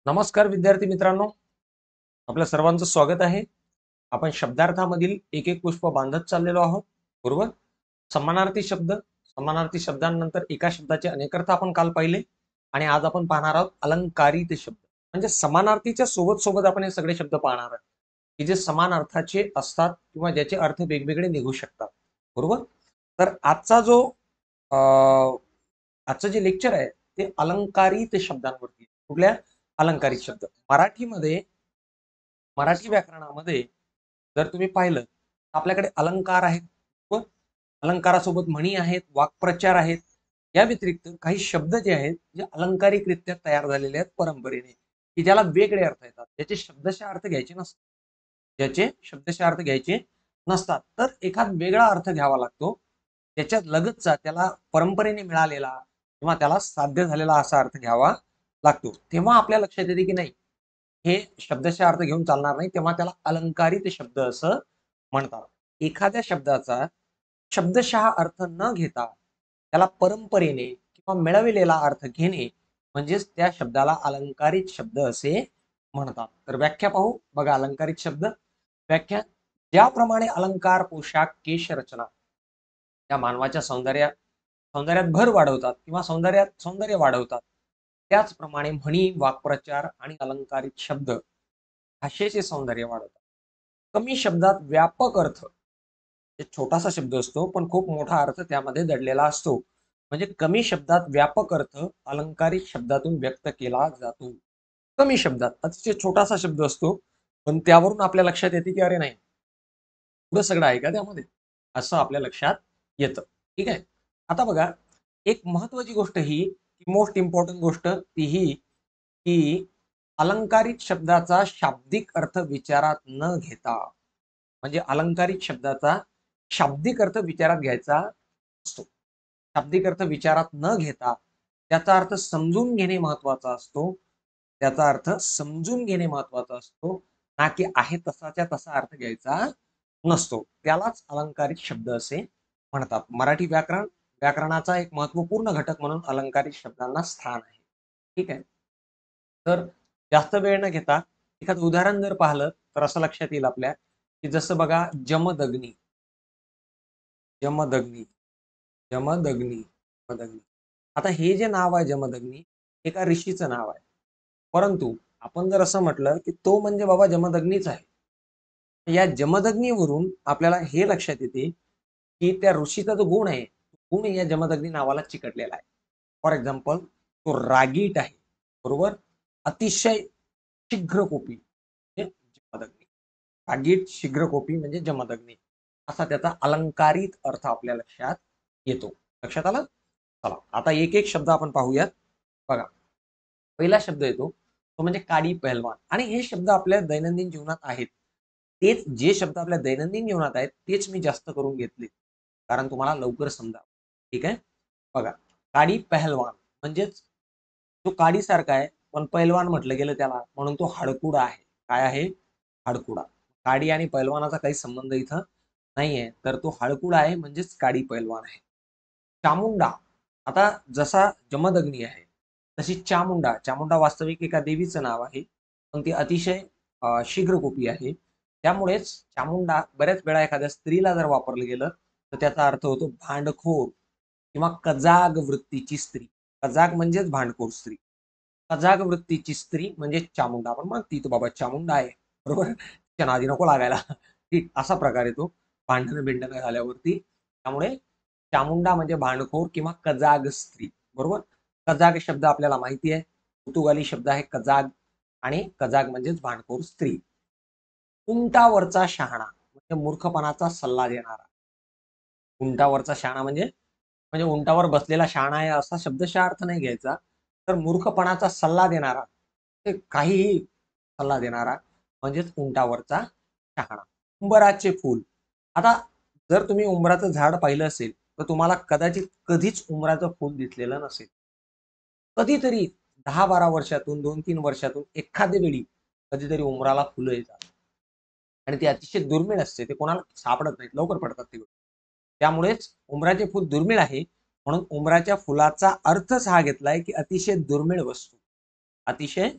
नमस्कार विद्यार्थी मित्रांनो, आपल्या सर्वांचं स्वागत आहे. आपण शब्दार्थामधील एक एक पुष्प बांधत चाललेलो आहोत, बरोबर. समानार्थी शब्द, समानार्थी शब्दांनंतर एका शब्दाचे अनेक अर्थ आपण काल पाहिले आणि आज आपण पाहणार आहोत अलंकारित शब्द. म्हणजे समानार्थीच्या सोबत सोबत आपण हे सगळे शब्द पाहणार आहोत की जे समान अर्थाचे असतात किंवा ज्याचे अर्थ वेगवेगळे निघू शकतात, बरोबर. तर आजचं जे लेक्चर आहे ते अलंकारित शब्दांवरती. कुठल्या? अलंकारित शब्द. मराठी व्याकरणामध्ये जर तुम्ही पाहिलं तर आपल्याकडे अलंकार आहेत व अलंकारासोबत म्हणी आहेत, वाक्प्रचार आहेत. या व्यतिरिक्त काही शब्द जे आहेत जे अलंकारिकरित्या तयार झालेले आहेत परंपरेने, की ज्याला वेगळे अर्थ येतात, ज्याचे शब्दशः अर्थ घ्यायचे नसतात, तर एखाद वेगळा अर्थ घ्यावा लागतो. त्याच्यात लगतचा त्याला परंपरेने मिळालेला किंवा त्याला साध्य झालेला असा अर्थ घ्यावा लागतो. तेव्हा आपल्या लक्षात येते की नाही, हे शब्दशः अर्थ घेऊन चालणार नाही, तेव्हा त्याला अलंकारित शब्द असं म्हणतात. एखाद्या शब्दाचा शब्दशः अर्थ न घेता त्याला परंपरेने किंवा मिळविलेला अर्थ घेणे म्हणजेच त्या शब्दाला अलंकारित शब्द असे म्हणतात. तर व्याख्या पाहू बघा. अलंकारित शब्द व्याख्या: ज्याप्रमाणे अलंकार, पोशाख, केश रचना त्या मानवाच्या सौंदर्यात भर वाढवतात किंवा सौंदर्य वाढवतात, त्याचप्रमाणे म्हणी, वाक्प्रचार आणि अलंकारित शब्द भाषेचे सौंदर्य वाढवतात. कमी शब्दात व्यापक अर्थ, एक छोटासा शब्द असतो पण खूप मोठा अर्थ त्यामध्ये दडलेला असतो. म्हणजे कमी शब्दात व्यापक अर्थ अलंकारित शब्दातून व्यक्त केला जातो. कमी शब्दात अतिशय छोटासा शब्द असतो पण त्यावरून आपल्या लक्षात येते की अरे नाही, पुढं सगळं आहे का त्यामध्ये, असं आपल्या लक्षात येतं. ठीक आहे. आता बघा, एक महत्वाची गोष्ट ही, मोस्ट इम्पॉर्टंट गोष्ट ती ही की अलंकारित शब्दाचा शाब्दिक अर्थ विचारात न घेता, म्हणजे अलंकारित शब्दाचा शाब्दिक अर्थ विचारात घ्यायचा असतो. शाब्दिक अर्थ विचारात न घेता त्याचा अर्थ समजून घेणे महत्वाचा असतो. ना की आहे तसाच्या तसा अर्थ घ्यायचा नसतो. त्यालाच अलंकारित शब्द असे म्हणतात. मराठी व्याकरणाचा एक महत्वपूर्ण घटक म्हणून अलंकारित शब्दांना स्थान आहे. ठीक आहे. तर जास्त वेळ न घेता एखादं उदाहरण जर पाहिलं तर असं लक्षात येईल आपल्या की जसं बघा, जमदग्नी. जमदग्नी जमदग्नी जमदग्नी आता हे जे नाव आहे जमदग्नी, एका ऋषीचं नाव आहे. परंतु आपण जर असं म्हटलं की तो म्हणजे बाबा जमदग्नीच आहे, या जमदग्नीवरून आपल्याला हे लक्षात येते की त्या ऋषीचा जो गुण आहे, गुण या जमदग्नी नावाला चिकटलेला आहे. फॉर एक्झाम्पल, तो रागीट आहे, बरोबर. अतिशय शीघ्रकोपी म्हणजे जमदग्नी. रागीट, शीघ्रकोपी म्हणजे जमदग्नी, असा त्याचा अलंकारित अर्थ आपल्या लक्षात येतो. लक्षात आलं? चला आता एक एक शब्द आपण पाहूयात. बघा, पहिला शब्द येतो तो म्हणजे काडी पहलवान. आणि हे शब्द आपल्या दैनंदिन जीवनात आहेत. तेच जे शब्द आपल्या दैनंदिन जीवनात आहेत तेच मी जास्त करून घेतले, कारण तुम्हाला लवकर समजा. ठीक आहे. बघा, काडी पहलवान म्हणजेच तो काडीसारखा आहे पण पहलवान म्हटलं गेलं त्याला, म्हणून तो हाडकुडा आहे. काय आहे? हाडकुडा. काडी आणि पहलवानाचा काही संबंध इथं नाहीये, तर तो हाडकुडा आहे म्हणजेच काडी पहलवान आहे. चामुंडा. आता जसा जमदग्नी आहे तशी चामुंडा, चामुंडा वास्तविक एका देवीचं नाव आहे पण ती अतिशय शीघ्रकोपी आहे. त्यामुळेच चामुंडा बऱ्याच वेळा एखाद्या स्त्रीला जर वापरलं गेलं तर त्याचा अर्थ होतो भांडखोर किंवा कजाग वृत्तीची स्त्री. कजाग म्हणजेच भांडखोर स्त्री. कजाग वृत्तीची स्त्री म्हणजे चामुंडा. आपण मग ती तो बाबा चामुंडा आहे, बरोबर, तिच्या नादी नको लागायला. ठीक, असा प्रकार येतो भांडण बिंडण झाल्यावरती. त्यामुळे चामुंडा म्हणजे भांडखोर किंवा कजाग स्त्री, बरोबर. कजाग शब्द आपल्याला माहिती आहे, पोर्तुगाली शब्द आहे कजाग, आणि कजाग म्हणजेच भांडखोर स्त्री. उंटावरचा शहाणा म्हणजे मूर्खपणाचा सल्ला देणारा. उंटावरचा शहाणा म्हणजे म्हणजे उंटावर बसलेला शहाणा आहे असा शब्दशः अर्थ नाही घ्यायचा, तर मूर्खपणाचा सल्ला देणारा, ते काहीही सल्ला देणारा म्हणजेच उंटावरचा शहाणा. उंबराचे फूल. आता जर तुम्ही उंबराचं झाड पाहिलं असेल तर तुम्हाला कदाचित कधीच उंबराचं फूल दिसलेलं नसेल. कधीतरी 10-12 वर्षातून, 2-3 वर्षातून एखाद्या वेळी कधीतरी उंबराला फुलं येतात आणि ते अतिशय दुर्मिळ असते. ते कोणाला सापडत नाहीत, लवकर पडतात ते. त्यामुळेच उंबराचे फूल दुर्मिळ आहे, म्हणून उंबराच्या फुलाचा अर्थच हा घेतलाय की अतिशय दुर्मिळ वस्तू, अतिशय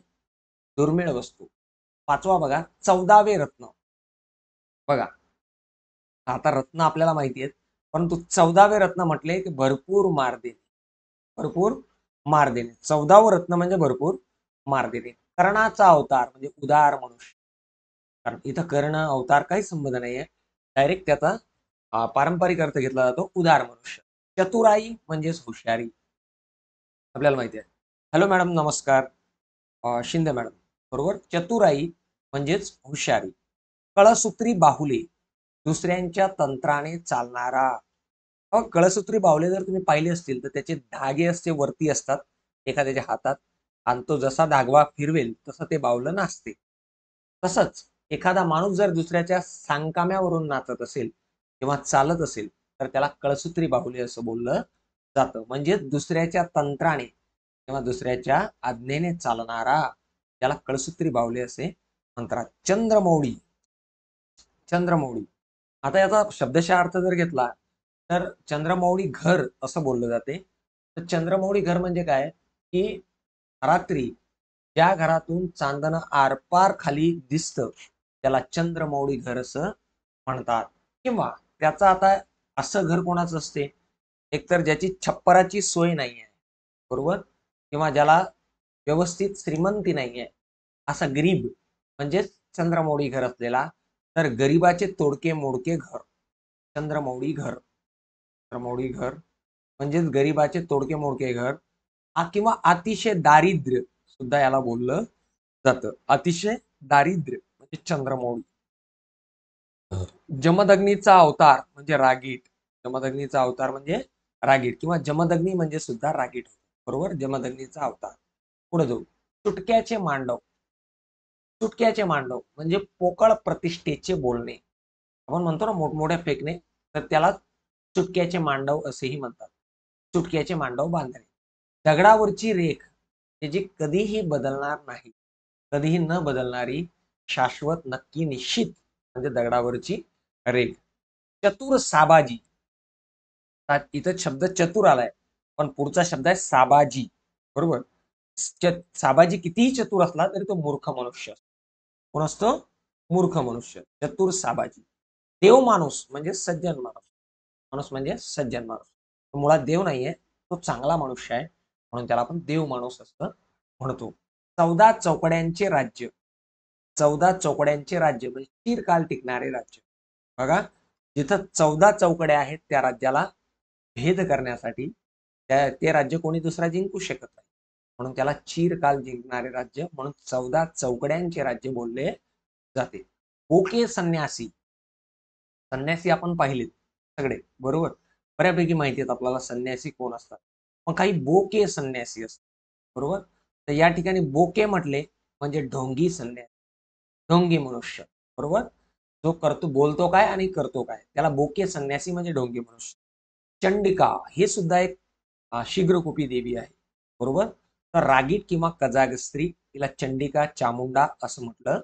दुर्मिळ वस्तू. पाचवा बघा, 14वे रत्न. बघा, आता रत्न आपल्याला माहिती आहेत, परंतु 14वे रत्न म्हटले की भरपूर मार देणे. भरपूर मार देणे. 14वं रत्न म्हणजे भरपूर मार देणे. कर्णाचा अवतार म्हणजे उदार मनुष्य. कारण इथं कर्ण अवतार काही संबंध नाहीये, डायरेक्ट त्याचा पारंपरिक अर्थ घेतला जातो, उदार मनुष्य. चतुराई म्हणजेच हुशारी, आपल्याला माहिती आहे. हॅलो मॅडम, नमस्कार. शिंदे मॅडम, बरोबर. चतुराई म्हणजेच हुशारी. कळसूत्री बाहुले, दुसऱ्यांच्या तंत्राने चालणारा. कळसूत्री बाहुले जर तुम्ही पाहिले असतील तर त्याचे धागे असते वरती असतात एखाद्याच्या हातात, आणि तो जसा धागवा फिरवेल तसं ते बाहुलं नाचते. तसंच एखादा माणूस जर दुसऱ्याच्या सांगकाम्यावरून नाचत असेल किंवा चालत असेल तर त्याला कळसूत्री बाहुले असं बोललं जातं. म्हणजे दुसऱ्याच्या तंत्राने किंवा दुसऱ्याच्या आज्ञेने चालणारा, त्याला कळसूत्री बाहुले असे म्हणतात. चंद्रमौळी. चंद्रमौळी, आता याचा शब्दशः अर्थ जर घेतला तर चंद्रमौळी घर असं बोललं जाते. तर चंद्रमौळी घर म्हणजे काय की रात्री ज्या घरातून चांदणं आरपार खाली दिसतं त्याला चंद्रमौळी घर असं म्हणतात. किंवा त्याचा आता असं घर कोणाचं असते, एकतर ज्याची छप्पराची सोय नाही आहे, बरोबर, किंवा ज्याला व्यवस्थित श्रीमंती नाही आहे, असा गरीब म्हणजेच चंद्रमौळी घर असलेला. तर गरीबाचे तोडके मोडके घर, चंद्रमौळी घर. चंद्रमौळी घर म्हणजेच गरीबाचे तोडके मोडके घर. किंवा अतिशय दारिद्र्य सुद्धा याला बोललं जातं. अतिशय दारिद्र्य म्हणजे चंद्रमौळी. जमदग्नीचा अवतार म्हणजे रागीट. जमदग्नीचा अवतार म्हणजे रागीट किंवा जमदग्नी म्हणजे सुद्धा रागीट, बरोबर. जमदग्नीचा अवतार. पुढे जाऊ. चुटक्याचे मांडव. चुटक्याचे मांडव म्हणजे पोकळ प्रतिष्ठेचे बोलणे. आपण म्हणतो ना मोठमोठ्या फेकणे, तर त्याला चुटक्याचे मांडव असेही म्हणतात. चुटक्याचे मांडव बांधणे. दगडावरची रेख, जी कधीही बदलणार नाही, कधीही न बदलणारी, शाश्वत, नक्की, निश्चित म्हणजे दगडावरची रेख. चतुर साबाजी. इथं शब्द चतुर आलाय, पण पुढचा शब्द आहे साबाजी, बरोबर. साबाजी कितीही चतुर असला तरी तो मूर्ख मनुष्य. कोण असतो? मूर्ख मनुष्य. चतुर साबाजी. देव माणूस म्हणजे सज्जन माणूस. माणूस म्हणजे सज्जन माणूस. तो मुळात देव नाहीये, तो चांगला मनुष्य आहे, म्हणून त्याला आपण देव माणूस असं म्हणतो. 14 चौकड्यांचे राज्य. 14 चौकड्यांचे राज्य म्हणजे चिरकाल टिकणारे राज्य. बघा, जिथं 14 चौकड्या आहेत त्या राज्याला भेद करण्यासाठी ते राज्य कोणी दुसरा जिंकू शकत नाही, म्हणून त्याला चिरकाल जिंकणारे राज्य म्हणून 14 चौकड्यांचे राज्य बोलले जाते. बोके संन्यासी. संन्यासी आपण पाहिलेत सगळे, बरोबर. बऱ्यापैकी माहिती आहेत आपल्याला संन्यासी कोण असतात. मग काही बोके संन्यासी असतात, बरोबर. तर या ठिकाणी बोके म्हटले म्हणजे ढोंगी संन्यासी, ढोंगी मनुष्य, बरोबर. जो करतो, बोलतो काय आणि करतो काय, त्याला बोके संन्यासी म्हणजे ढोंगी मनुष्य. चंडिका हे सुद्धा एक शीघ्रकुपी देवी आहे, बरोबर. तर रागीट किंवा कजाग स्त्री तिला चंडिका, चामुंडा असं म्हटलं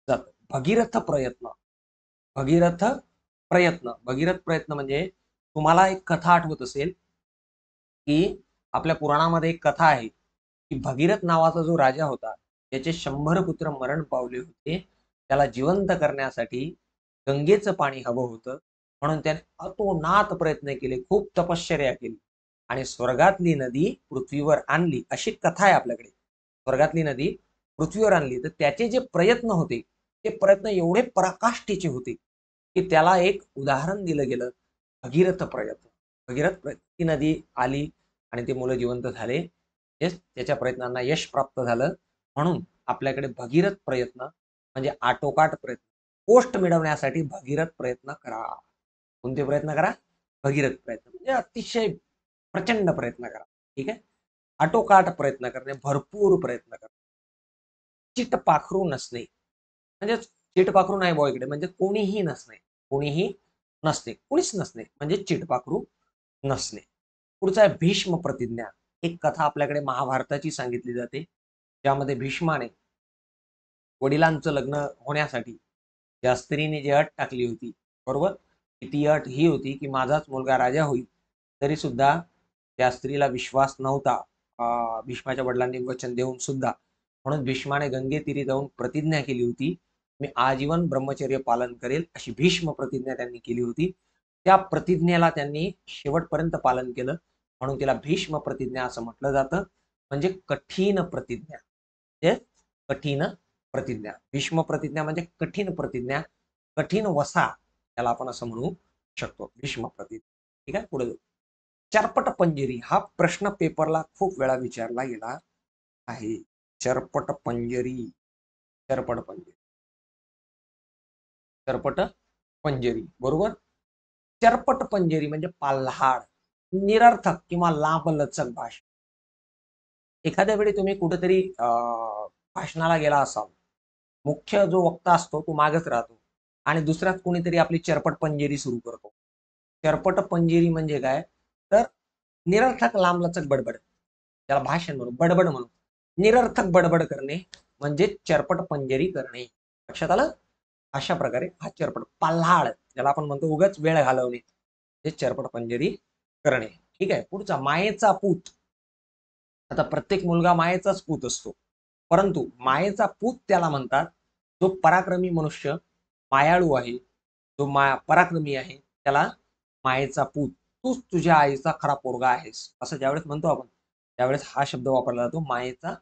जातं. भगीरथ प्रयत्न. भगीरथ प्रयत्न. भगीरथ प्रयत्न म्हणजे तुम्हाला एक कथा आठवत असेल की आपल्या पुराणामध्ये एक कथा आहे की भगीरथ नावाचा जो राजा होता, त्याचे 100 पुत्र मरण पावले होते. त्याला जिवंत करण्यासाठी गंगेचं पाणी हवं होतं, म्हणून त्याने अतोनात प्रयत्न केले, खूप तपश्चर्या केली आणि स्वर्गातली नदी पृथ्वीवर आणली, अशी कथा आहे आपल्याकडे. स्वर्गातली नदी पृथ्वीवर आणली, तर त्याचे जे प्रयत्न होते ते प्रयत्न एवढे पराकाष्ठेचे होते की त्याला एक उदाहरण दिलं गेलं, भगीरथ प्रयत्न. भगीरथ प्रयत्न, ती नदी आली आणि ते मुलं जिवंत झाले, त्याच्या प्रयत्नांना यश प्राप्त झालं. म्हणून आपल्याकडे भगीरथ प्रयत्न म्हणजे आटोकाट प्रयत्न. पोस्ट मिळवण्यासाठी भगीरथ प्रयत्न करा. कोणते प्रयत्न करा? भगीरथ प्रयत्न म्हणजे अतिशय प्रचंड प्रयत्न करा, ठीक आहे. आटोकाट प्रयत्न करणे, भरपूर प्रयत्न करणे. चिटपाखरू नसणे म्हणजे चिटपाखरू नाही बुवा इकडे, म्हणजे कोणीही नसणे, कोणीही नसणे, कोणीच नसणे म्हणजे चिटपाखरू नसणे. पुढचा आहे भीष्म प्रतिज्ञा. एक कथा आपल्याकडे महाभारताची सांगितली जाते, ज्यामध्ये भीष्माने वडिलांचं लग्न होण्यासाठी ज्या स्त्रीने जी अट टाकली होती, बरोबर, ती अट ही होती की माझाच मुलगा राजा होईल. तरी सुद्धा त्या स्त्रीला विश्वास नव्हता. भीष्माच्या वडिलांनी वचन देऊन सुद्धा म्हणून भीष्माने गंगेतीरी जाऊन प्रतिज्ञा केली होती, मी आजीवन ब्रह्मचर्य पालन करेल, अशी भीष्म प्रतिज्ञा त्यांनी केली होती. त्या प्रतिज्ञेला त्यांनी शेवटपर्यंत पालन केलं, म्हणून तिला भीष्म प्रतिज्ञा असं म्हटलं जातं. म्हणजे कठीण प्रतिज्ञा, कठीण प्रतिज्ञा. भीष्म प्रतिज्ञा म्हणजे कठीण प्रतिज्ञा, कठीण वसा, त्याला आपण असं म्हणू शकतो, भीष्म प्रतिज्ञा. ठीक आहे, पुढे जाऊ. चरपट पंजरी हा प्रश्न पेपरला खूप वेळा विचारला गेला आहे. चरपट पंजरी, चरपट पंजरी, चरपट पंजरी, बरोबर. चरपट पंजरी म्हणजे पाल्हाड, निरर्थक किंवा लांबलचक भाषण. एखाद्या वेळी तुम्ही कुठेतरी भाषणाला गेला असाल, मुख्य जो वक्ता असतो तो मागच राहतो आणि दुसऱ्यात कोणीतरी आपली चरपट पंजेरी सुरू करतो. चरपट पंजेरी म्हणजे काय, तर निरर्थक लांबलचक बडबड, त्याला भाषण म्हणू, बडबड म्हणू. निरर्थक बडबड करणे म्हणजे चरपट पंजेरी करणे. लक्षात आलं? अशा प्रकारे हा चरपट, पाल्हाड ज्याला आपण म्हणतो उगाच वेळ घालवणे, हे चरपट पंजेरी करणे. ठीक आहे, पुढचा मायेचा पूत. आता प्रत्येक मुलगा मायेचाच पूत असतो, परंतु मायेचा पूत त्याला म्हणतात जो पराक्रमी मनुष्य, मायाळू आहे, जो पराक्रमी आहे, त्याला मायेचा पूत, तूच तुझ्या आईचा खरा पोरगा आहेस, असं ज्यावेळेस म्हणतो आपण, त्यावेळेस हा शब्द वापरला जातो, मायेचा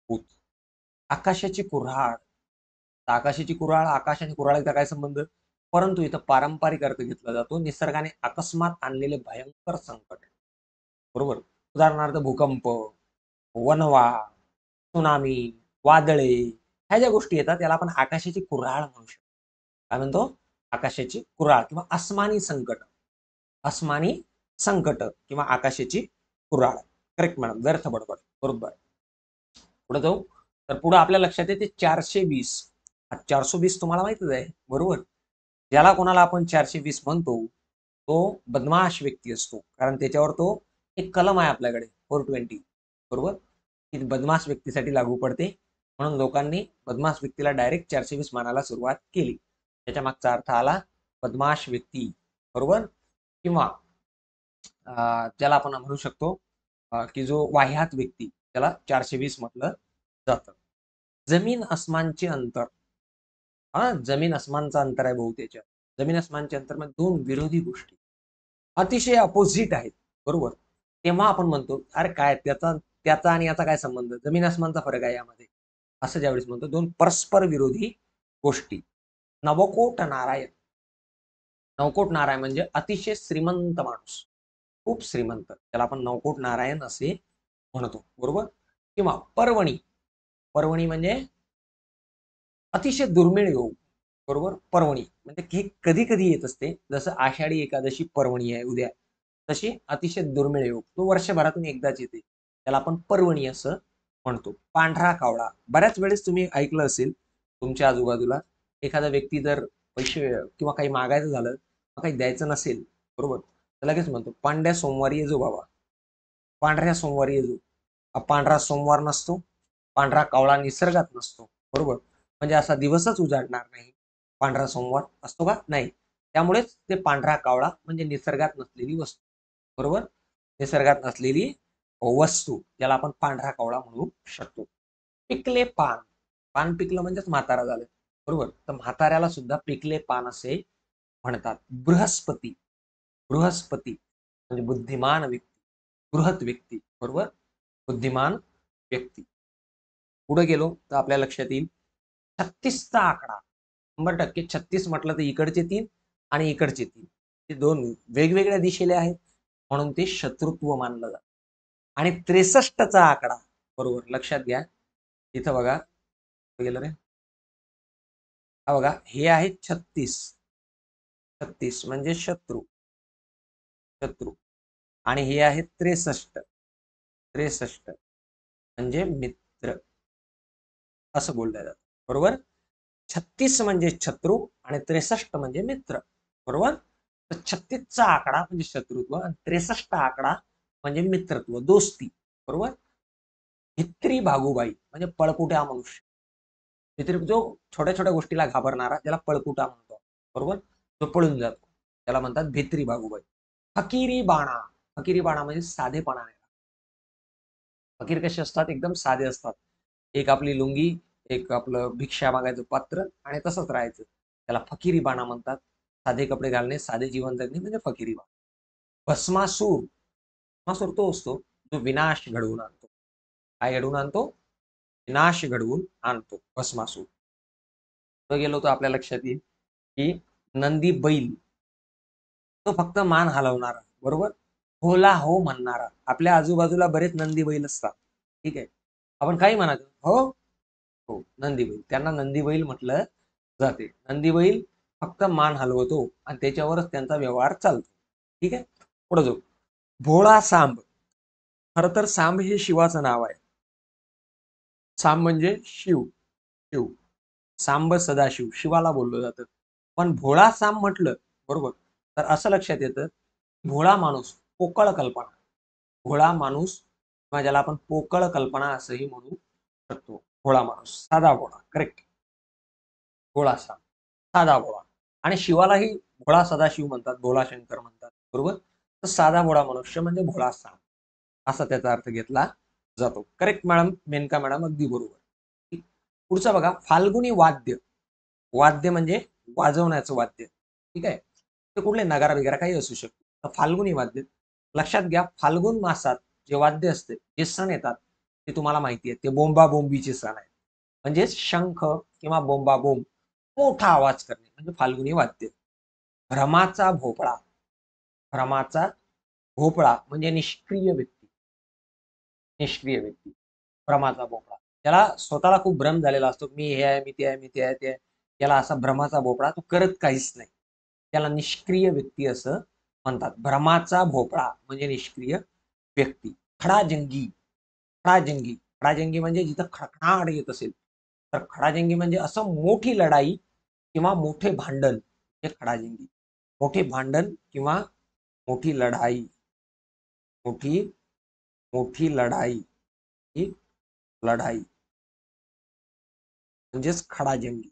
पूत. आकाशाची कुऱ्हाड. आकाशाची कुऱ्हाड, आकाश आणि कुऱ्हाडीचा काय संबंध, परंतु इथं पारंपरिक अर्थ घेतला जातो, निसर्गाने अकस्मात आणलेले भयंकर संकट, बरोबर. उदाहरणार्थ भूकंप, वनवा, सुनामी, वादळे, ह्या ज्या गोष्टी येतात त्याला आपण आकाशाची कुऱ्हाड म्हणू शकतो. काय म्हणतो, आकाशाची कुऱ्हाड किंवा आसमानी संकट, आसमानी संकट किंवा आकाशाची कुऱ्हाड. करेक्ट मॅडम, व्यर्थ बडबड, बरोबर. पुढे जाऊ, तर पुढे आपल्या लक्षात येते 420. 420 तुम्हाला माहितच आहे, बरोबर. ज्याला कोणाला आपण 420 म्हणतो तो बदमाश व्यक्ती असतो, कारण त्याच्यावर तो एक कलम आहे आपल्याकडे 420, बरोबर. ती बदमाश व्यक्तीसाठी लागू पडते, म्हणून लोकांनी बदमाश व्यक्तीला डायरेक्ट 420 मानायला सुरुवात केली. त्याच्या मागचा अर्थ आला बदमाश व्यक्ती, बरोबर. किंवा ज्याला आपण म्हणू शकतो की जो वाह्यात व्यक्ती, त्याला 420 म्हटलं जातं. जमीन अस्मानचे अंतर. हा, जमीन अस्मानचं अंतर आहे भाऊ त्याच्यात. जमीन अस्मानचे अंतर म्हणजे दोन विरोधी गोष्टी अतिशय अपोजिट आहेत, बरोबर. तेव्हा आपण म्हणतो अरे काय त्याचा त्याचा आणि याचा काय संबंध, जमीन अस्मानचा फरक आहे यामध्ये, असं ज्यावेळेस म्हणतो, दोन परस्पर विरोधी गोष्टी. नवकोट नारायण. नवकोट नारायण म्हणजे अतिशय श्रीमंत माणूस, खूप श्रीमंत, त्याला आपण नवकोट नारायण असे म्हणतो, बरोबर. किंवा पर्वणी. पर्वणी म्हणजे अतिशय दुर्मिळ योग, बरोबर. पर्वणी म्हणजे हे कधी कधी येत असते, जसं आषाढी एकादशी पर्वणी आहे उद्या, तशी अतिशय दुर्मिळ योग, तो वर्षभरातून एकदाच येते, त्याला आपण पर्वणी असं म्हणतो. पांढरा कावळा. बऱ्याच वेळेस तुम्ही ऐकलं असेल तुमच्या आजूबाजूला, एखादा व्यक्ती जर पैसे किंवा काही मागायचं झालं, काही द्यायचं नसेल, बरोबर, तर लगेच म्हणतो पांढऱ्या सोमवारी येजो बाबा, पांढऱ्या सोमवारी येजो. पांढरा सोमवार नसतो, पांढरा कावळा निसर्गात नसतो, बरोबर. म्हणजे असा दिवसच उजाडणार नाही, पांढरा सोमवार असतो का, नाही. त्यामुळेच ते पांढरा कावळा म्हणजे निसर्गात नसलेली वस्तू, बरोबर. निसर्गात नसलेली वस्तू, ज्याला आपण पांढरा कावळा म्हणू शकतो. पिकले पान. पान पिकलं म्हणजेच म्हातारा झालं, बरोबर. तर म्हाताऱ्याला सुद्धा पिकले पान असे म्हणतात. बृहस्पती. बृहस्पती म्हणजे बुद्धिमान व्यक्ती, बृहत व्यक्ती, बरोबर, बुद्धिमान व्यक्ती. पुढे गेलो तर आपल्या लक्षात येईल 36चा आकडा. 100% 36 म्हटलं तर इकडचे 3 आणि इकडचे 3, ते दोन वेगवेगळ्या दिशेले आहेत, म्हणून ते शत्रुत्व मानलं जातं. आणि 63चा आकडा, बरोबर, लक्षात घ्या. इथं बघा, गेलं रे, हा बघा, हे आहे 36. 36 म्हणजे शत्रू, शत्रू. आणि हे आहे 63. 63 म्हणजे मित्र, असं बोललं जातं, बरोबर. 36 म्हणजे शत्रू आणि 63 म्हणजे मित्र, बरोबर. तर 36चा आकडा म्हणजे शत्रुत्व आणि 63 आकडा म्हणजे मित्रत्व, दोस्ती, बरोबर. भित्री भागूबाई म्हणजे पळपुट्या मनुष्य, भित्री जो छोट्या छोट्या गोष्टीला घाबरणारा, ज्याला पळपुटा म्हणतो, बरोबर, जो पळून जातो, त्याला म्हणतात भित्री भागूबाई. फकिरी बाणा. फकिरी बाणा म्हणजे साधेपणा. फकीर कसे असतात, एकदम साधे असतात. एक आपली लुंगी, एक आपलं भिक्षा मागायचं पात्र आणि तसंच राहायचं. त्याला फकिरीबाणा म्हणतात. साधे कपडे घालणे, साधे जीवन जगणे म्हणजे फकिरीबाणा. भस्मासूर, भस्मासूर तो असतो जो विनाश घडवून आणतो. काय घडवून आणतो? विनाश घडवून आणतो भस्मासूर. तो गेलो तर आपल्या लक्षात येईल की नंदी बैल, तो फक्त मान हलवणारा, बरोबर. होला हो म्हणणारा. आपल्या आजूबाजूला बरेच नंदी बैल असतात, ठीक आहे. आपण काही म्हणायचं, हो हो नंदी बैल, त्यांना नंदी बैल म्हटलं जाते. नंदी बैल फक्त मान हलवतो आणि त्याच्यावरच त्यांचा व्यवहार चालतो, ठीक आहे. पुढे जाऊ. भोळा सांब. खर तर सांब हे शिवाचं नाव आहे. सांब म्हणजे शिव, शिव. सांब सदाशिव, शिवाला बोललं जातं. पण भोळा सांब म्हटलं, बरोबर, तर असं लक्षात येतं भोळा माणूस, पोकळ कल्पना. भोळा माणूस किंवा ज्याला आपण पोकळ कल्पना असंही म्हणू शकतो. भोळा माणूस, साधा भोळा, करेक्ट. भोळा सांब, साधा भोळा. आणि शिवालाही भोळा सदाशिव म्हणतात, भोळा शंकर म्हणतात, बरोबर. तर साधा भोळा मनुष्य म्हणजे भोळा सांब, असा त्याचा अर्थ घेतला जातो. करेक्ट मॅडम, मेनका मॅडम, अगदी बरोबर. पुढचा बघा, फाल्गुनी वाद्य. वाद्य म्हणजे वाजवण्याचं वाद्य, ठीक आहे. ते कुठले नगारा वगैरे काही असू शकतो. तर फाल्गुनी वाद्य लक्षात घ्या. फाल्गुन मासात जे वाद्य असते, जे सण येतात, ते तुम्हाला माहिती आहे, ते बोंबाबोंबीचे सण आहेत. म्हणजे शंख किंवा बोंबाबोंब, मोठा आवाज करणे म्हणजे फाल्गुनी वाद्य. भ्रमाचा भोपळा. भ्रमाचा भोपळा म्हणजे निष्क्रिय व्यक्ती. निष्क्रिय व्यक्ती, भ्रमाचा भोपळा. त्याला स्वतःला खूप भ्रम झालेला असतो, मी हे आहे, मी ते आहे, मी ते आहे, ते आहे. त्याला असा भ्रमाचा भोपळा, तो करत काहीच नाही. त्याला निष्क्रिय व्यक्ती असं म्हणतात. भ्रमाचा भोपळा म्हणजे निष्क्रिय व्यक्ती. खडाजंगी. खडाजंगी, खडाजंगी म्हणजे जिथं खडखडाट येत असेल, तर खडाजंगी म्हणजे असं मोठी लढाई किंवा मोठे भांडण हे खडाजंगी. मोठे भांडण किंवा मोठी लढाई, मोठी मोठी लढाई, ही लढाई म्हणजेच खडाजंगी.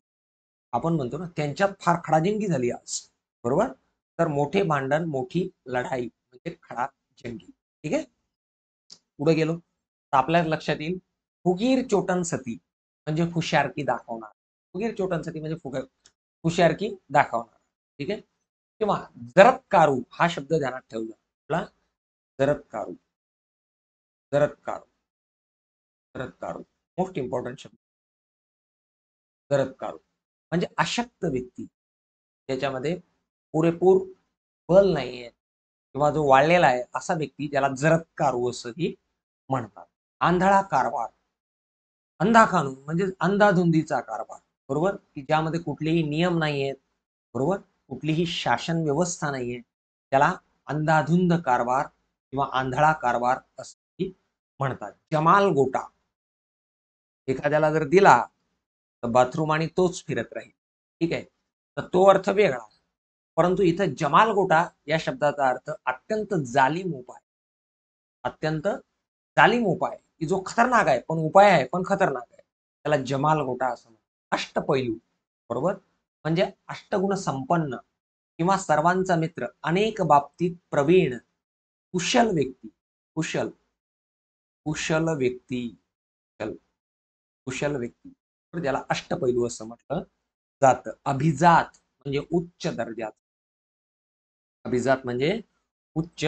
आपण म्हणतो ना, त्यांच्यात फार खडाजंगी झाली आज, बरोबर. तर मोठे भांडण, मोठी लढाई म्हणजे खडाजंगी, ठीक आहे. पुढे गेलो तर आपल्या लक्षात येईल फुगीर चोटन सती म्हणजे हुशारकी दाखवणार. फुगीर चोटन सती म्हणजे हुशारकी दाखवणार, ठीक आहे. किंवा जरत्कारू हा शब्द ध्यानात ठेवला आपला. जरत्कारू, जरत्कारू, जरत्कारू मोस्ट इम्पॉर्टंट शब्द. जरत्कारू म्हणजे अशक्त व्यक्ती, ज्याच्यामध्ये पुरेपूर बल नाहीये किंवा जो वाळलेला आहे असा व्यक्ती, त्याला जरत्कारू असंही म्हणतात. आंधळा कारभार. अंधा कानून म्हणजे अंधाधुंदीचा कारभार, बरोबर, की ज्यामध्ये कुठलेही नियम नाहीयेत, बरोबर, कुठलीही शासन व्यवस्था नाहीये, त्याला अंधाधुंद कारभार किंवा आंधळा कारभार असंही म्हणतात. जमाल गोटा. एखाद्याला जर दिला तर बाथरूम आणि तोच फिरत राहील, ठीक आहे. तर तो अर्थ वेगळा. परंतु इथं जमाल गोटा या शब्दाचा अर्थ अत्यंत जालीम उपाय. अत्यंत जालीम उपाय, की जो खतरनाक आहे पण उपाय आहे पण खतरनाक आहे, त्याला जमाल गोटा असं म्हणतात. अष्टपैलू, बरोबर, म्हणजे अष्टगुण संपन्न किंवा सर्वांचा मित्र, अनेक बाबतीत प्रवीण, कुशल व्यक्ती. कुशल, कुशल व्यक्ती, कुशल, कुशल व्यक्ती, तर त्याला अष्टपैलू असं म्हटलं जातं. अभिजात म्हणजे उच्च दर्जाचा. अभिजात म्हणजे उच्च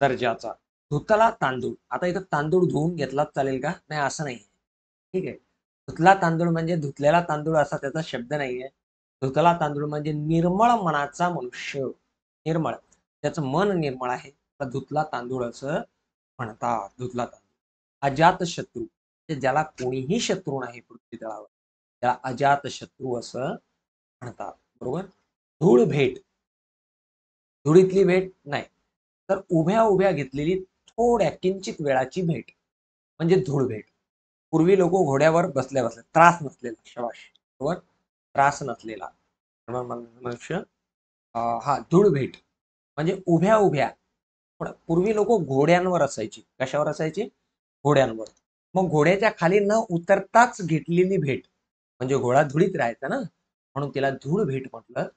दर्जाचा. धुतला तांदूळ. आता इथं तांदूळ धुवून घेतलाच चालेल का? नाही, असं नाही, ठीक आहे. धुतला तांदूळ म्हणजे धुतलेला तांदूळ असा त्याचा शब्द नाहीये. धुतला तांदूळ म्हणजे निर्मळ मनाचा मनुष्य. निर्मळ, त्याचं मन निर्मळ आहे, तर धुतला तांदूळ असं म्हणतात. धुतला तांदूळ. अजात शत्रू म्हणजे ज्याला कोणीही शत्रू नाही पृथ्वी तळावर, त्याला अजात शत्रू असं म्हणतात, बरोबर. धूळ भेट. धुळीतली भेट नाही, तर उभ्या उभ्या घेतलेली थोड्या किंचित वेळाची भेट म्हणजे धूळ भेट. पूर्वी लोक घोड्यावर बसल्या बसल्या, त्रास नसलेला, शबाश, बरोबर, त्रास नसलेला मनुष्य. हा धूळ भेट म्हणजे उभ्या उभ्या. पूर्वी लोक घोड्यांवर असायची. कशावर असायची? घोड्यांवर. मग घोड्याच्या खाली न उतरताच घेतलेली भेट म्हणजे घोडा धुळीत राहायचा ना, म्हणून तिला धूळ भेट म्हटलं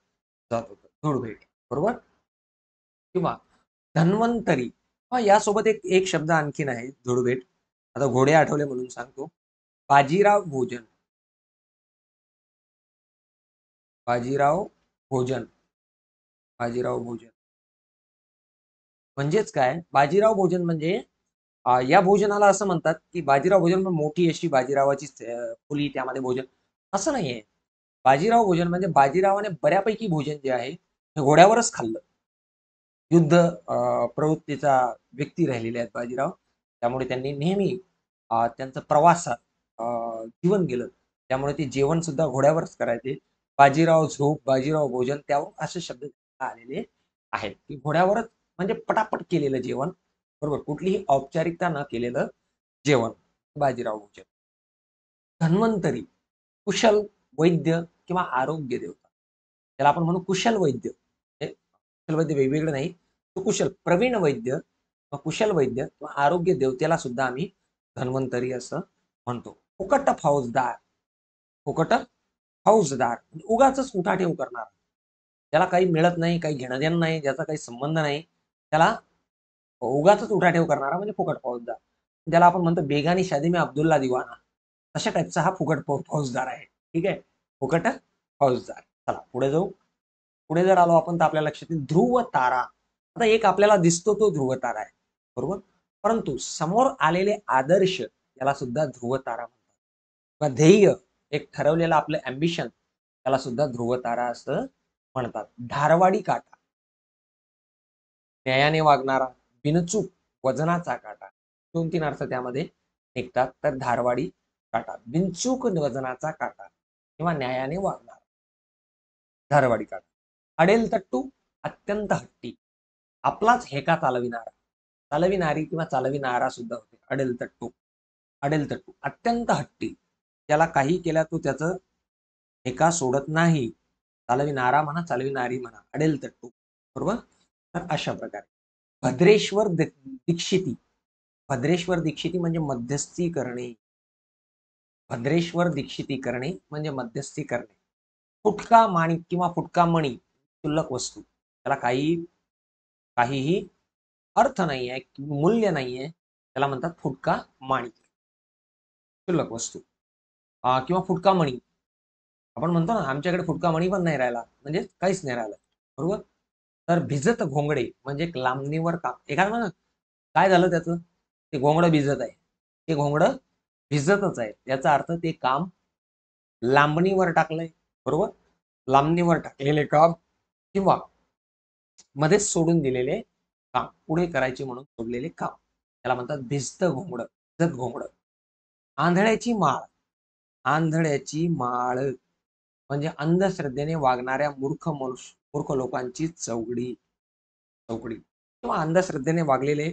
जात होतं. धूळ भेट, बरोबर. किंवा धन्वंतरी. यासोबत एक एक शब्द आणखीन आहे, धुळभेट. आता घोडे आठवले म्हणून सांगतो. बाजीराव भोजन. बाजीराव भोजन. बाजीराव भोजन म्हणजेच काय? बाजीराव भोजन म्हणजे या भोजनाला असं म्हणतात की बाजीराव भोजन म्हणजे मोठी अशी बाजीरावाची खोली, त्यामध्ये भोजन असं नाहीये. बाजीराव भोजन म्हणजे बाजीरावाने बऱ्यापैकी भोजन जे आहे हे घोड्यावरच खाल्लं. युद्ध प्रवृत्तीचा व्यक्ती राहिलेले आहेत बाजीराव. त्यामुळे त्यांनी नेहमी त्यांचं प्रवासात जीवन गेलं. त्यामुळे ते जेवण सुद्धा घोड्यावरच करायचे. बाजीराव झोप, बाजीराव भोजन, त्यावर असे शब्द आलेले आहेत की घोड्यावरच म्हणजे पटापट केलेलं जेवण, बरोबर, कुठलीही औपचारिकता न केलेलं जेवण बाजीराव भोजन. धन्वंतरी, कुशल वैद्य किंवा आरोग्य देवता. त्याला आपण म्हणू कुशल वैद्य. कुशल वैद्य वेगवेगळं नाही, तो कुशल प्रवीण वैद्य किंवा कुशल वैद्य किंवा आरोग्य देवतेला सुद्धा आम्ही धन्वंतरी असं म्हणतो. फुकट फौजदार. फुकट फौजदार उगाच उठाठेव करणार, त्याला काही मिळत नाही, काही घेणं देणं नाही, ज्याचा काही संबंध नाही, त्याला उगाच उठाठेव करणारा म्हणजे फुकट फौजदार. ज्याला आपण म्हणतो बेगानी शादी में अब्दुल्ला दिवाना, तशा टाईपचा हा फुकट फौजदार आहे. ठीक आहे, फुकट फौजदार. चला पुढे जाऊ. पुढे जर आलो आपण तर आपल्या लक्षात येईल ध्रुव तारा. आता एक आपल्याला दिसतो तो ध्रुव तारा आहे, बरोबर, परंतु समोर आलेले आदर्श याला सुद्धा ध्रुव तारा म्हणतात. ध्येय, एक ठरवलेलं आपलं अम्बिशन, त्याला सुद्धा ध्रुव तारा असं म्हणतात. धारवाडी काटा, न्यायाने वागणारा, बिनचूक वजनाचा काटा. 2-3 अर्थ त्यामध्ये निघतात. तर धारवाडी काटा, बिनचूक वजनाचा काटा किंवा न्यायाने वागणारा, धारवाडी काटा. अडेल तट्टू, अत्यंत हट्टी, आपलाच हेका चालविणारा, चालविणारी किंवा चालविणारा सुद्धा होते अडेल तट्टू. अडेल तट्टू अत्यंत हट्टी, त्याला काही केल्या तो त्याचं हेका सोडत नाही. चालविणारा म्हणा, चालविणारी म्हणा, अडेल तट्टू, बरोबर. तर अशा प्रकारे भद्रेश्वर दीक्षिती. भद्रेश्वर दीक्षिती म्हणजे मध्यस्थी करणे. भद्रेश्वर दीक्षिती करणे म्हणजे मध्यस्थी करणे. फुटका माणिक किंवा फुटका मणी, क्षुल्लक वस्तू, त्याला काहीही अर्थ नाहीये, मूल्य नाहीये, त्याला म्हणतात फुटका माणिक, क्षुल्लक वस्तू. किंवा फुटका मणी, आपण म्हणतो ना आमच्याकडे फुटका मणी पण नाही राहिला, म्हणजे काहीच नाही राहिलं, बरोबर. तर भिजत घोंगडे म्हणजे एक लांबणीवर काम. एखादं म्हणा काय झालं त्याचं, ते घोंगडं भिजत आहे, ते घोंगडं भिजतच आहे, याचा अर्थ ते काम लांबणीवर टाकलंय, बरोबर. लांबणीवर टाकलेले काम किंवा मध्येच सोडून दिलेले काम, पुढे करायचे म्हणून सोडलेले काम, त्याला म्हणतात भिजत घोंगडं, भिजत घोंगडं. आंधळ्याची माळ. आंधळ्याची माळ म्हणजे अंधश्रद्धेने वागणाऱ्या मूर्ख लोकांची चौकडी. चौकडी किंवा अंधश्रद्धेने वागलेले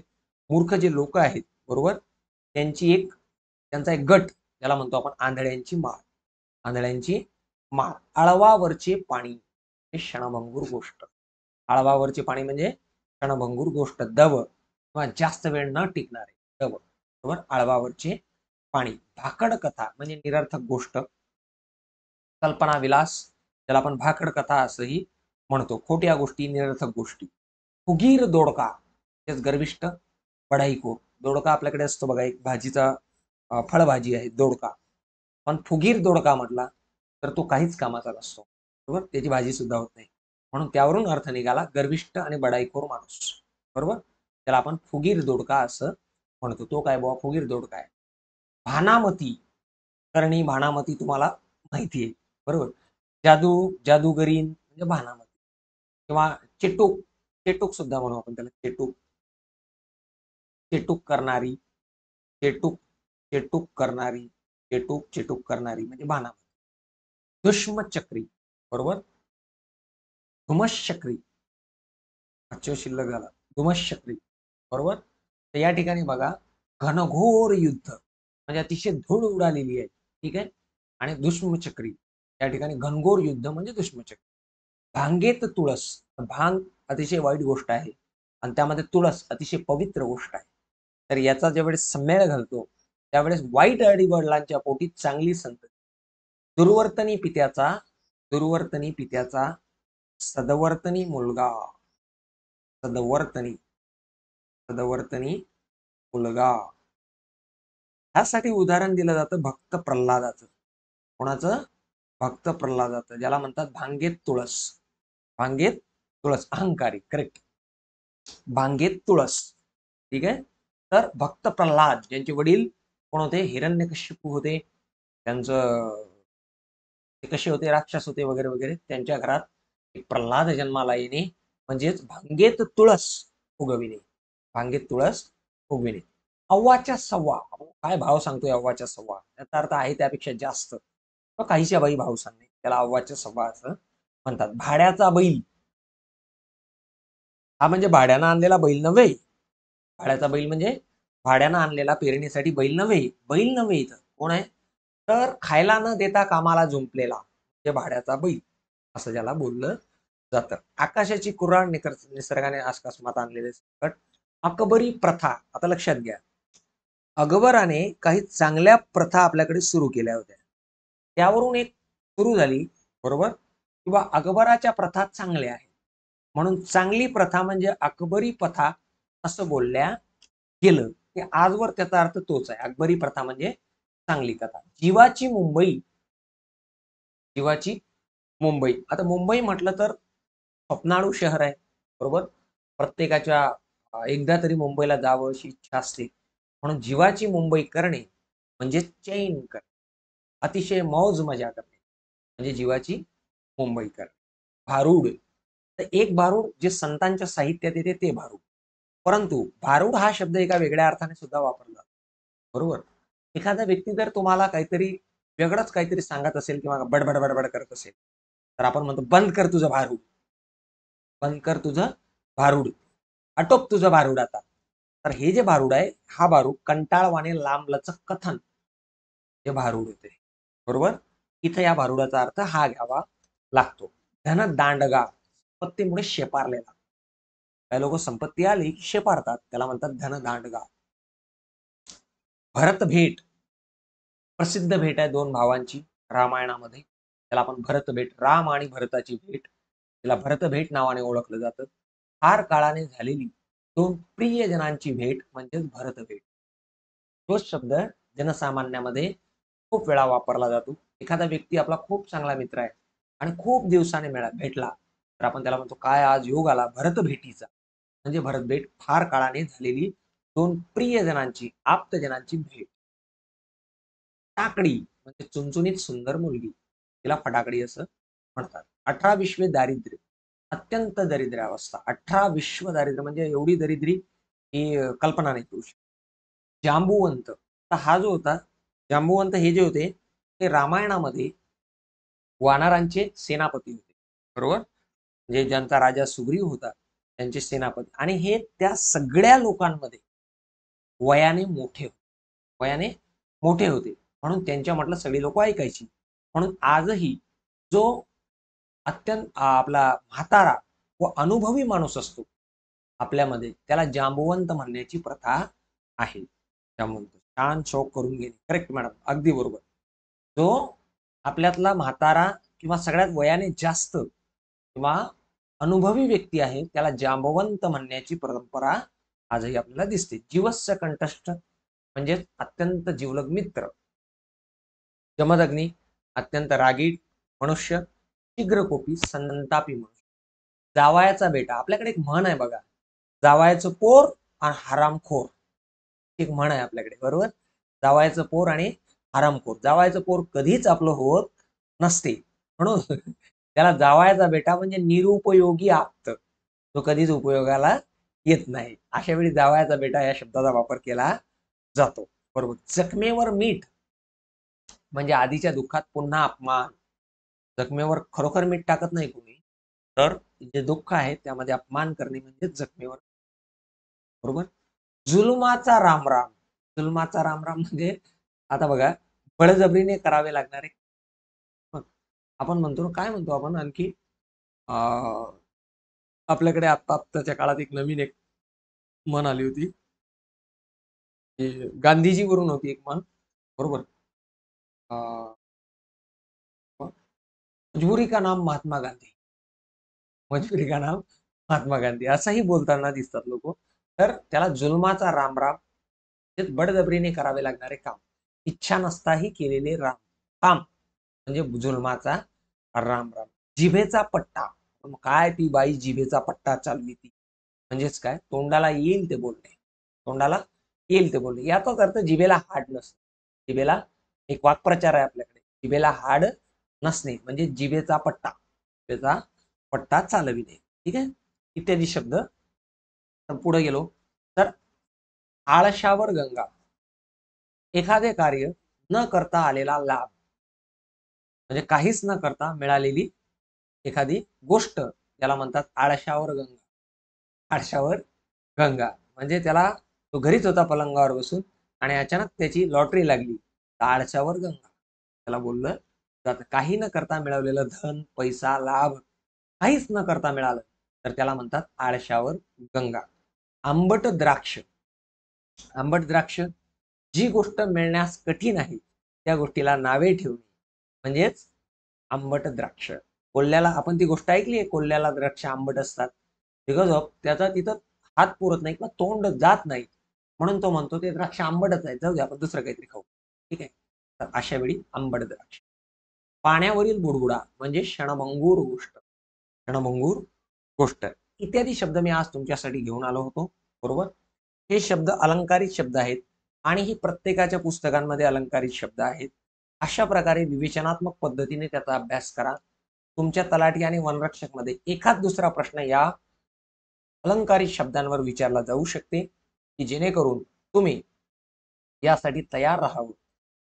मूर्ख जे लोक आहेत, बरोबर, त्यांचा एक गट, त्याला म्हणतो आपण आंधळ्यांची माळ. आंधळ्यांची माळ. आळवावरचे पाणी हे क्षणभंगूर गोष्ट. आळवावरचे पाणी म्हणजे क्षणभंगूर गोष्ट, दव किंवा जास्त वेळ न टिकणारे दव, बरोबर. आळवावरचे पाणी. भाकड कथा म्हणजे निरर्थक गोष्ट. कल्पना विलास, त्याला आपण भाकड कथा असंही म्हणतो, खोट्या गोष्टी, निरर्थक गोष्टी. फुगीर दोडका, तेच गर्विष्ठ, बढाईखोर. दोडका आपल्याकडे असतो बघा, एक भाजीचा फळभाजी आहे दोडका, पण फुगीर दोडका म्हटला तर तो काहीच कामाचा नसतो, बरोबर, त्याची भाजी सुद्धा होत नाही. म्हणून त्यावरून अर्थ निघाला गर्विष्ठ आणि बडाईखोर माणूस, बरोबर. त्याला आपण फुगीर दोडका असं म्हणतो. तो काय बाबा फुगीर दोडका आहे. भानामती, करणी भानामती तुम्हाला माहिती आहे, बरोबर. जादूगरीन म्हणजे भानामती किंवा चेटूक. चेटूक सुद्धा म्हणू आपण त्याला, चेटूक. चेटूक करणारी, चेटूक चेटूक करणारी, चेटूक करणारी म्हणजे भानामती. दुष्मचक्री, बरोबर. धुमश्चक्री, अच्छा शिल्लक झाला, धुमश्चक्री, बरोबर. तर या ठिकाणी बघा, घनघोर युद्ध म्हणजे अतिशय धूळ उडालेली आहे, ठीक आहे, आणि दुष्मचक्री, या ठिकाणी घनघोर युद्ध म्हणजे दुष्मचक्री. भांगेत तुळस, भांग अतिशय वाईट गोष्ट आहे आणि त्यामध्ये तुळस अतिशय पवित्र गोष्ट आहे. तर याचा ज्यावेळेस सम्मेळ घालतो त्यावेळेस वाईट अडीवडिलांच्या पोटी चांगली संतती. दुर्वर्तनी पित्याचा सदवर्तनी मुलगा, सदवर्तनी मुलगा. ह्यासाठी उदाहरण दिलं जातं भक्त प्रल्हादाचं. कोणाचं? भक्त प्रल्हादाचं, ज्याला म्हणतात भांगेत तुळस. भांगेत तुळस, अहंकारी, करेक्ट. भांगेत तुळस, ठीक आहे. तर भक्त प्रल्हाद, ज्यांचे वडील कोण होते? हिरण्यकशिपू होते. त्यांचं ते कसे होते? राक्षस होते वगैरे वगैरे. त्यांच्या घरात एक प्रल्हाद जन्माला येणे म्हणजेच भांगेत तुळस उगविणे. भांगेत तुळस उगविणे. अव्वाच्या सव्वा, काय भाव सांगतोय अव्वाच्या सव्वा? त्याचा अर्थ आहे त्यापेक्षा जास्त, काहीशा बाई भाव सांगणे, त्याला अव्वाच्या सव्वा असं म्हणतात. भाड्याचा बैल, हा म्हणजे भाड्यानं आणलेला बैल नव्हे. भाड्याचा बैल म्हणजे भाड्यानं आणलेला पेरणीसाठी बैल नव्हे. बैल नव्हे, इथं कोण आहे? तर खायला न देता कामाला जुंपलेला म्हणजे भाड्याचा बैल, असं ज्याला बोललं जातं. आकाशाची कुऱ्हाड निसर्गाने आकाशमात आणलेले संकट. अकबरी प्रथा, आता लक्षात घ्या, अकबराने काही चांगल्या प्रथा आपल्याकडे सुरू केल्या होत्या. त्यावरून एक सुरू झाली, बरोबर, किंवा अकबराच्या प्रथा चांगल्या आहेत म्हणून चांगली प्रथा म्हणजे अकबरी प्रथा असं बोलल्या गेलं. की आजवर त्याचा अर्थ तोच आहे. अकबरी प्रथा म्हणजे चांगली कथा. जीवाची मुंबई, जीवाची मुंबई. आता मुंबई म्हटलं तर स्वप्नाळू शहर आहे, बरोबर. प्रत्येकाच्या एकदा तरी मुंबईला जावं अशी इच्छा असते. म्हणून जीवाची मुंबई करणे म्हणजे चैन करणे, अतिशय मौज मजा करणे म्हणजे जीवाची मुंबई करणे. भारूड, तर एक भारूड जे संतांच्या साहित्यात येते ते भारूड. परंतु भारूड हा शब्द एका वेगळ्या अर्थाने सुद्धा वापरला, बरोबर. एखादा व्यक्ती जर तुम्हाला काहीतरी वेगळंच काहीतरी सांगत असेल किंवा बडबड बडबड करत असेल तर आपण म्हणतो बंद कर तुझं भारूड, बंद कर तुझं भारूड, आटोप तुझं भारूड आता. तर हे जे भारूड आहे, हा भारूड कंटाळवाणे लांबलचक कथन हे भारूड होते, बरोबर. इथं या भारूडाचा अर्थ हा घ्यावा लागतो. धन दांडगा, संपत्तीमुळे शेपारलेला. काही लोक संपत्ती आली की शेपारतात, त्याला म्हणतात धन दांडगा. भरत भेट, प्रसिद्ध भेट आहे दोन भावांची रामायणामध्ये, त्याला आपण भरत भेट, राम आणि भरताची भेट, त्याला भरत भेट नावाने ओळखलं जातं. फार काळाने झालेली दोन प्रियजनांची भेट म्हणजेच भरत भेट. तोच शब्द जनसामान्यामध्ये खूप वेळा वापरला जातो. एखादा व्यक्ती आपला खूप चांगला मित्र आहे आणि खूप दिवसाने भेटला तर आपण त्याला म्हणतो काय आज योग आला भरत भेटीचा, म्हणजे भरत भेट, फार काळाने झालेली दोन प्रियजनांची, आप्तजनांची भेट. फटाकडी म्हणजे चुणचुणीत सुंदर मुलगी, तिला फटाकडी असं म्हणतात. 18 विश्वे दारिद्र्य, अत्यंत दरिद्र अवस्था. 18 विश्व दारिद्र्य म्हणजे एवढी दरिद्री ही कल्पना नाही करू शकत. जांबुवंत, तर हा जो होता जांबुवंत, हे जे होते ते रामायणामध्ये वानरांचे सेनापती होते, बरोबर. म्हणजे ज्यांचा राजा सुग्रीव होता त्यांचे सेनापती, आणि हे त्या सगळ्या लोकांमध्ये वयाने मोठे होते, वयाने मोठे होते म्हणून त्यांच्या म्हटलं सगळी लोक ऐकायची. म्हणून आजही जो अत्यंत आपला म्हातारा व अनुभवी माणूस असतो आपल्यामध्ये त्याला जांबुवंत म्हणण्याची प्रथा आहे. जांबुवंत, छान शौक करून घेणे, करेक्ट मॅडम, अगदी बरोबर. जो आपल्यातला म्हातारा किंवा सगळ्यात वयाने जास्त किंवा अनुभवी व्यक्ती आहे त्याला जांबवंत म्हणण्याची परंपरा आजही आपल्याला दिसते. जीवस्य कंठस्थ म्हणजे अत्यंत जीवलग मित्र. जमदग्नी, अत्यंत रागीट मनुष्य. शीघ्रकोपी, संतापी मनुष्य. जावयाचा बेटा, आपल्याकडे एक म्हण आहे बघा, जावयाचं पोर आणि हरामखोर, एक म्हण आहे आपल्याकडे, बरोबर. जावयाचं पोर आणि हरामखोर. जावयाचं पोर कधीच आपलं होत नसते म्हणून त्याला जावयाचा बेटा म्हणजे निरुपयोगी आप्त, तो कधीच उपयोगाला येत नाही. अशा वेळी जावयाचा बेटा या शब्दाचा वापर केला जातो, बरोबर. जखमेवर मीठ म्हणजे आधीच्या दुःखात पुन्हा अपमान. जखमेवर खरोखर मीठ टाकत नाही कोणी, तर जे दुःख आहे त्यामध्ये अपमान करणे म्हणजे जखमेवर, बरोबर. जुलमाचा रामराम, जुलमाचा रामराम म्हणजे आता बघा बळजबरीने करावे लागणारे. आपण म्हणतो ना, काय म्हणतो आपण आणखी, आपल्याकडे आत्ताच्या काळात एक नवीन एक म्हण आली होती, गांधीजी वरून होती एक म्हण, बरोबर. मजबुरी का नाम महात्मा गांधी, मजबुरी का नाम महात्मा गांधी असंही बोलताना दिसतात लोक. तर त्याला जुलमाचा रामराम बळजबरीने करावे लागणारे काम. इच्छा नसताही केलेले राम काम म्हणजे जुलमाचा राम राम. जिभेचा पट्टा. काय ती बाई जिभेचा पट्टा चालली ती, म्हणजेच काय, तोंडाला येईल ते बोलणे. तोंडाला येईल ते बोलणे याचाच अर्थ जिभेला हाड नसते. जिभेला एक वाक्प्रचार आहे आपल्याकडे, जिभेला हाड नसणे म्हणजे जिभेचा पट्टा. जिभेचा पट्टा चालविणे. ठीक आहे, इत्यादी शब्द. पुढे गेलो तर आळशावर गंगा. एखादे कार्य न करता आलेला लाभ म्हणजे काहीच न करता मिळालेली एखादी गोष्ट, त्याला म्हणतात आळशावर गंगा. आळशावर गंगा म्हणजे त्याला, तो घरीच होता पलंगावर बसून आणि अचानक त्याची लॉटरी लागली, आळशावर गंगा त्याला बोललं जातं. काही न करता मिळवलेलं धन, पैसा, लाभ काहीच न करता मिळालं तर त्याला म्हणतात आळशावर गंगा. आंबट द्राक्ष. आंबट द्राक्ष, जी गोष्ट मिळण्यास कठीण आहे त्या गोष्टीला नावे ठेवणे म्हणजेच आंबट द्राक्ष. कोल्ह्याला, आपण ती गोष्ट ऐकली आहे, कोल्ह्याला द्राक्ष आंबट असतात, बिकॉज ऑफ त्याचा तिथं हात पुरत नाही किंवा तोंड जात नाही, म्हणून तो म्हणतो ते द्राक्ष आंबटच आहे, जाऊ दे आपण दुसरं काहीतरी खाऊ. ठीक आहे, तर अशा वेळी आंबट द्राक्ष. पाण्यावरील बुडबुडा म्हणजे क्षणभंगूर गोष्ट. क्षणभंगूर गोष्ट इत्यादी शब्द मी आज तुमच्यासाठी घेऊन आलो होतो. बरोबर, हे शब्द अलंकारित शब्द आहेत आणि ही प्रत्येकाच्या पुस्तकांमध्ये अलंकारित शब्द आहेत. अशा प्रकारे विवेचनात्मक पद्धतीने त्याचा अभ्यास करा. तुमच्या तलाठी आणि वनरक्षक मध्ये एखाद दुसरा प्रश्न या अलंकारित शब्दांवर विचारला जाऊ शकते, की जेणेकरून तुम्ही यासाठी तयार राहावं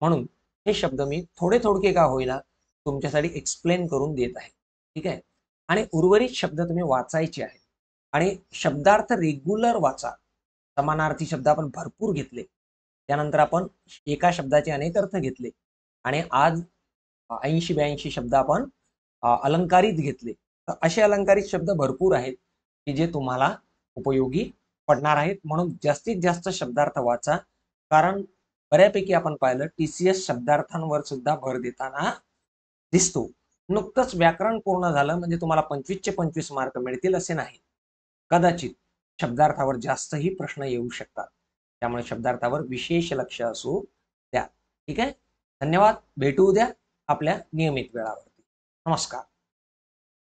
म्हणून हे शब्द मी थोडे थोडके का होईना तुमच्यासाठी एक्सप्लेन करून देत आहे. ठीक आहे, आणि उर्वरित शब्द तुम्ही वाचायचे आहेत आणि शब्दार्थ रेग्युलर वाचा. समानार्थी शब्द आपण भरपूर घेतले, त्यानंतर आपण एका शब्दाचे अनेक अर्थ घेतले आणि आज 80-82 शब्द आपण अलंकारित घेतले. तर असे अलंकारित शब्द भरपूर आहेत की जे तुम्हाला उपयोगी पडणार आहेत. म्हणून जास्तीत जास्त शब्दार्थ वाचा, कारण बऱ्यापैकी आपण पाहिलं TCS शब्दार्थांवर सुद्धा भर देताना दिसतो. नुकतंच व्याकरण पूर्ण झालं म्हणजे तुम्हाला 25चे 25 मार्क मिळतील असे नाही. कदाचित शब्दार्थावर जास्तही प्रश्न येऊ शकतात, त्यामुळे शब्दार्थावर विशेष लक्ष असू द्या. ठीक आहे, धन्यवाद. भेटू उद्या आपल्या नियमित वेळावरती. नमस्कार.